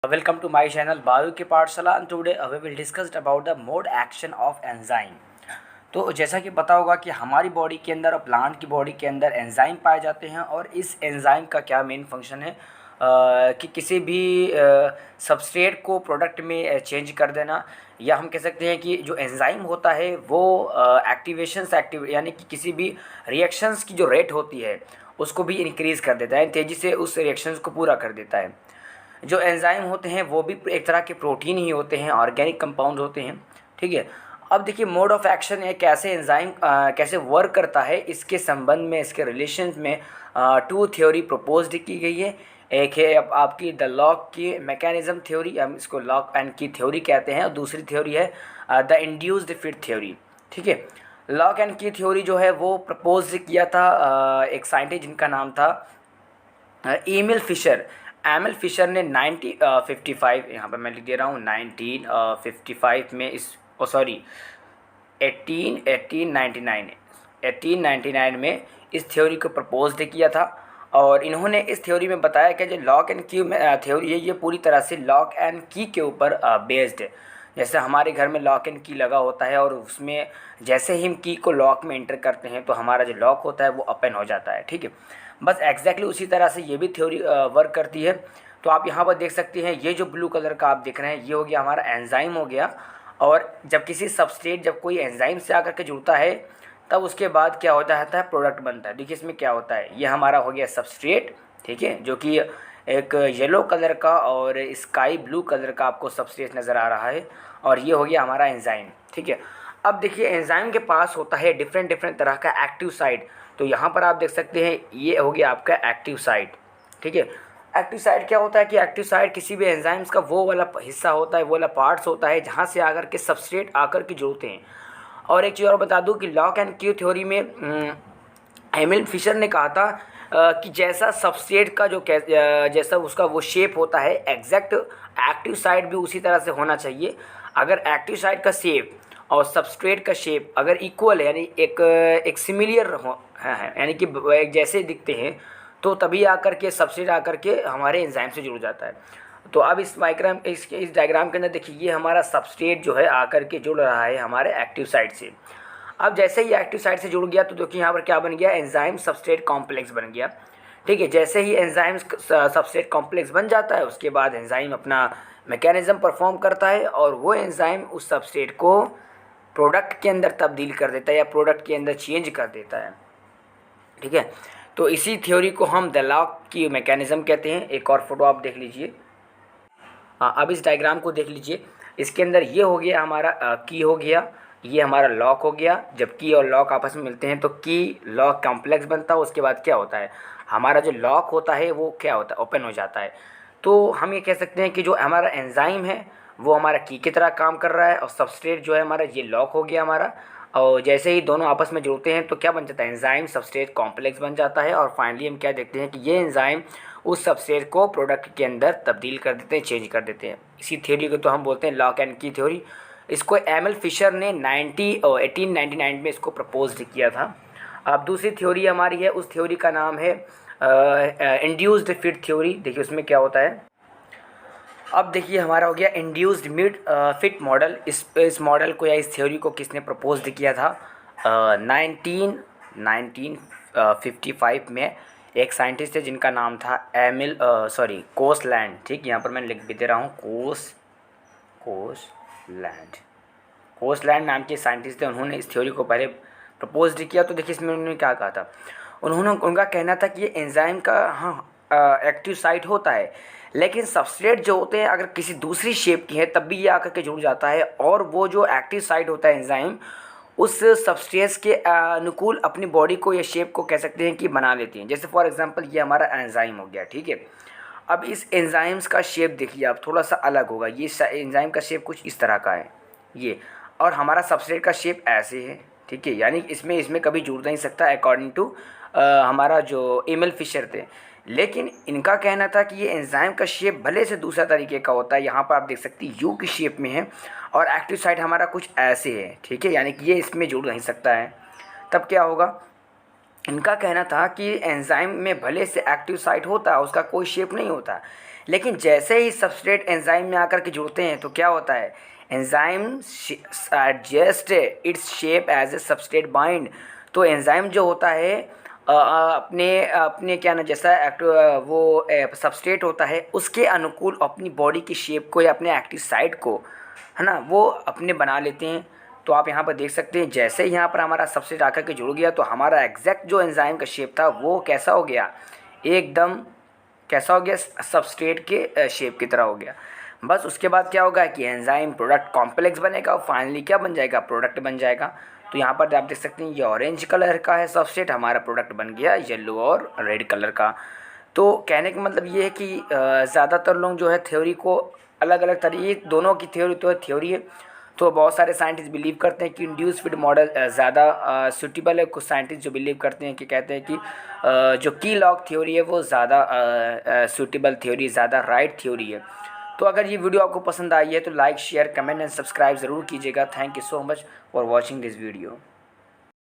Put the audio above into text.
Welcome to my channel Bayu की पाठशाला and today we will discuss about the mode action of enzyme। तो जैसा कि पता होगा कि हमारी बॉडी के अंदर और प्लांट की बॉडी के अंदर एंजाइम पाए जाते हैं और इस एंजाइम का क्या मेन फंक्शन है कि किसी भी सबस्ट्रेट को प्रोडक्ट में चेंज कर देना, या हम कह सकते हैं कि जो एंजाइम होता है वो एक्टिवेशंस यानी कि किसी भी रिएक्शंस की जो रेट होती है उसको भी इंक्रीज़ कर देता है, तेज़ी से उस रिएक्शंस को पूरा कर देता है। जो एंजाइम होते हैं वो भी एक तरह के प्रोटीन ही होते हैं, ऑर्गेनिक कंपाउंड होते हैं। ठीक है, अब देखिए मोड ऑफ एक्शन है, कैसे एंजाइम कैसे वर्क करता है, इसके संबंध में, इसके रिलेशन में टू थ्योरी प्रपोज्ड की गई है। एक है अब आपकी द लॉक की मैकेनिज्म थ्योरी, हम इसको लॉक एंड की थ्योरी कहते हैं, और दूसरी थ्योरी है द इंड्यूस्ड फिट थ्योरी। ठीक है, लॉक एंड की थ्योरी जो है वो प्रपोज किया था एक साइंटिस्ट जिनका नाम था एमिल फिशर ने 1955, यहाँ पर मैं लिख दे रहा हूँ 1955 में इस 1899 में इस थ्योरी को प्रपोज किया था। और इन्होंने इस थ्योरी में बताया कि जो लॉक एंड की थ्योरी है ये पूरी तरह से लॉक एंड की के ऊपर बेस्ड है। जैसे हमारे घर में लॉक एंड की लगा होता है और उसमें जैसे ही हम की को लॉक में एंटर करते हैं तो हमारा जो लॉक होता है वो ओपन हो जाता है। ठीक है, बस एग्जैक्टली उसी तरह से ये भी थ्योरी वर्क करती है। तो आप यहाँ पर देख सकते हैं, ये जो ब्लू कलर का आप देख रहे हैं ये हो गया हमारा एंजाइम हो गया। और जब किसी सबस्ट्रेट जब कोई एंजाइम से आकर के जुड़ता है तब उसके बाद क्या होता है प्रोडक्ट बनता है। देखिए इसमें क्या होता है, ये हमारा हो गया सबस्ट्रेट, ठीक है, जो कि एक येलो कलर का और स्काई ब्लू कलर का आपको सबस्ट्रेट नज़र आ रहा है, और ये हो गया हमारा एंजाइम। ठीक है, अब देखिए एंजाइम के पास होता है डिफरेंट तरह का एक्टिव साइट। तो यहाँ पर आप देख सकते हैं ये हो गया आपका एक्टिव साइट। ठीक है, एक्टिव साइट क्या होता है कि एक्टिव साइट किसी भी एंजाइम्स का वो वाला हिस्सा होता है, वो वाला पार्ट्स होता है जहाँ से आकर के सबस्ट्रेट आकर के जुड़ते हैं। और एक चीज़ और बता दूं कि लॉक एंड की थ्योरी में एमिल फिशर ने कहा था कि जैसा सबस्ट्रेट का जो जैसा उसका वो शेप होता है, एग्जैक्ट एक्टिव साइट भी उसी तरह से होना चाहिए। अगर एक्टिव साइट का शेप और सबस्ट्रेट का शेप अगर इक्वल है, यानी एक सिमिलियर हो है, यानी कि एक जैसे दिखते हैं, तो तभी आकर के सबस्ट्रेट आकर के हमारे एंजाइम से जुड़ जाता है। तो अब इस डायग्राम के अंदर देखिए ये हमारा सबस्ट्रेट जो है आकर के जुड़ रहा है हमारे एक्टिव साइट से। अब जैसे ही एक्टिव साइट से जुड़ गया तो देखिए यहाँ पर क्या बन गया, एंजाइम सबस्ट्रेट कॉम्प्लेक्स बन गया। ठीक है, जैसे ही एंजाइम सबस्ट्रेट कॉम्प्लेक्स बन जाता है उसके बाद एंजाइम अपना मैकेनिज्म परफॉर्म करता है और वो एंजाइम उस सबस्ट्रेट को प्रोडक्ट के अंदर तब्दील कर देता है या प्रोडक्ट के अंदर चेंज कर देता है। ठीक है, तो इसी थ्योरी को हम द लॉक की मैकेनिज्म कहते हैं। एक और फोटो आप देख लीजिए, अब इस डायग्राम को देख लीजिए, इसके अंदर ये हो गया हमारा की हो गया, ये हमारा लॉक हो गया। जब की और लॉक आपस में मिलते हैं तो की लॉक कॉम्प्लेक्स बनता है। उसके बाद क्या होता है, हमारा जो लॉक होता है वो क्या होता है, ओपन हो जाता है। तो हम ये कह सकते हैं कि जो हमारा एंजाइम है वो हमारा की तरह काम कर रहा है, और सबस्ट्रेट जो है हमारा ये लॉक हो गया हमारा। और जैसे ही दोनों आपस में जुड़ते हैं तो क्या बन जाता है, एंजाइम सबस्ट्रेट कॉम्प्लेक्स बन जाता है। और फाइनली हम क्या देखते हैं कि ये एंजाइम उस सबस्ट्रेट को प्रोडक्ट के अंदर तब्दील कर देते हैं, चेंज कर देते हैं। इसी थ्योरी को तो हम बोलते हैं लॉक एंड की थ्योरी। इसको एमिल फिशर ने 1899 में इसको प्रपोज किया था। अब दूसरी थ्योरी हमारी है, उस थ्योरी का नाम है इंड्यूस्ड फिट थ्योरी। देखिए उसमें क्या होता है, अब देखिए हमारा हो गया इंड्यूस्ड फिट मॉडल। इस मॉडल को या इस थ्योरी को किसने प्रपोज किया था, 1955 में एक साइंटिस्ट है जिनका नाम था कोसलैंड। ठीक, यहाँ पर मैं लिख भी दे रहा हूँ कोसलैंड नाम के साइंटिस्ट थे। उन्होंने इस थ्योरी को पहले प्रपोज किया। तो देखिए इसमें उन्होंने क्या कहा था, उनका कहना था कि ये एंजाइम का एक्टिव साइट होता है, लेकिन सबस्ट्रेट जो होते हैं अगर किसी दूसरी शेप की है तब भी ये आकर के जुड़ जाता है, और वो जो एक्टिव साइट होता है एंजाइम उस सबस्ट्रेट के अनुकूल अपनी बॉडी को या शेप को कह सकते हैं कि बना लेती हैं। जैसे फॉर एग्जांपल ये हमारा एंजाइम हो गया। ठीक है, अब इस एंजाइम्स का शेप देखिए आप थोड़ा सा अलग होगा। ये एंजाइम का शेप कुछ इस तरह का है ये, और हमारा सबस्ट्रेट का शेप ऐसे है। ठीक है, यानी इसमें कभी जुड़ नहीं सकता अकॉर्डिंग टू हमारा जो एमिल फिशर थे। लेकिन इनका कहना था कि ये एंजाइम का शेप भले से दूसरा तरीके का होता है। यहाँ पर आप देख सकते हैं यू की शेप में है और एक्टिव साइट हमारा कुछ ऐसे है। ठीक है, यानी कि ये इसमें जुड़ नहीं सकता है। तब क्या होगा, इनका कहना था कि एंजाइम में भले से एक्टिव साइट होता है, उसका कोई शेप नहीं होता, लेकिन जैसे ही सबस्ट्रेट एंजाइम में आकर के जुड़ते हैं तो क्या होता है, enzyme adjust its shape as a substrate bind. तो एंजाइम जो होता है अपने अपने क्या ना जैसा वो सबस्ट्रेट होता है उसके अनुकूल अपनी बॉडी की शेप को या अपने एक्टिव साइट को, है ना, वो अपने बना लेते हैं। तो आप यहाँ पर देख सकते हैं जैसे ही यहाँ पर हमारा सबस्ट्रेट आकर के जुड़ गया तो हमारा एग्जैक्ट जो एंजाइम का शेप था वो कैसा हो गया, एकदम कैसा हो गया, सबस्ट्रेट के शेप की तरह हो गया। बस उसके बाद क्या होगा कि एंजाइम प्रोडक्ट कॉम्प्लेक्स बनेगा और फाइनली क्या बन जाएगा, प्रोडक्ट बन जाएगा। तो यहाँ पर आप देख सकते हैं ये ऑरेंज कलर का है सबस्ट्रेट, हमारा प्रोडक्ट बन गया येलो और रेड कलर का। तो कहने का मतलब ये है कि ज़्यादातर लोग जो है थ्योरी को अलग अलग तरीके, दोनों की थ्योरी तो थ्योरी है। तो बहुत सारे साइंटिस्ट बिलीव करते हैं कि इंड्यूस फीड मॉडल ज़्यादा सूटेबल है। कुछ साइंटिस्ट जो बिलीव करते हैं कि कहते हैं कि जो की लॉग थ्योरी है वो ज़्यादा सूटेबल थ्योरी, ज़्यादा राइट थ्योरी है। तो अगर ये वीडियो आपको पसंद आई है तो like share comment and subscribe ज़रूर कीजिएगा। Thank you so much for watching this video.